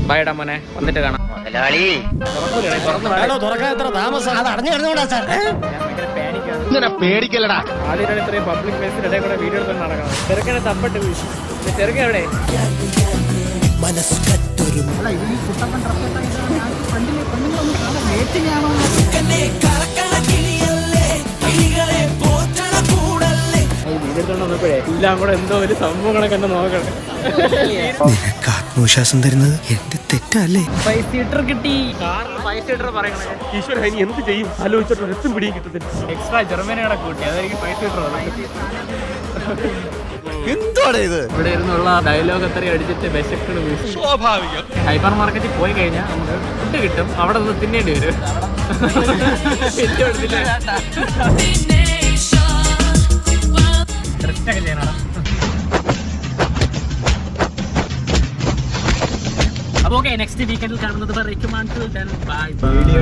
ബൈഡാ മോനെ, വന്നിട്ട് കാണാം. പേടിക്കല്ലടാ. ആദ്യമായിട്ടാണ് ഇത്രയും പബ്ലിക് പ്ലേസിൽ ഇടയിൽ കൂടെ വീഡിയോ എടുത്ത് നടക്കണം. ചെറുക്കനെ തപ്പട്ട് പോയി. ചെറുക്കൻ എവിടെ? എല്ലാം കൂടെ എന്തോ ഒരു സംഭവങ്ങളൊക്കെ എന്നെ നോക്കണം. നിനക്ക് ആത്മവിശ്വാസം തരുന്നത് എന്റെ തെറ്റല്ലേ? 5 സീറ്റർ കിട്ടി. 5 സീറ്റർ പറയണേ. ഈശ്വര, ഇനി എന്ത് ചെയ്യും ആലോചിച്ചിട്ട് എത്തും പിടിയും കിട്ടത്തില്ല. എക്സ്ട്രാ ജർമ്മനിയുടെ കൂട്ടി, അതായിരിക്കും 5 സീറ്റർ. എന്താണ് ഇത്? ഇവിടെ ഇരുന്നുള്ള ഡയലോഗ് അത്രയും അടിച്ചിട്ട് വിശക്കണ്. സ്വാഭാവികം. ഹൈപ്പർ മാർക്കറ്റിൽ പോയി കഴിഞ്ഞാൽ നമുക്ക് ഫുഡ് കിട്ടും, അവിടെ നിന്ന് തിന്നേണ്ടി വരും. അപ്പൊ ഓക്കെ, നെക്സ്റ്റ് വീക്കെൻഡിൽ കാണുന്നത് വരയ്ക്കും. വീഡിയോ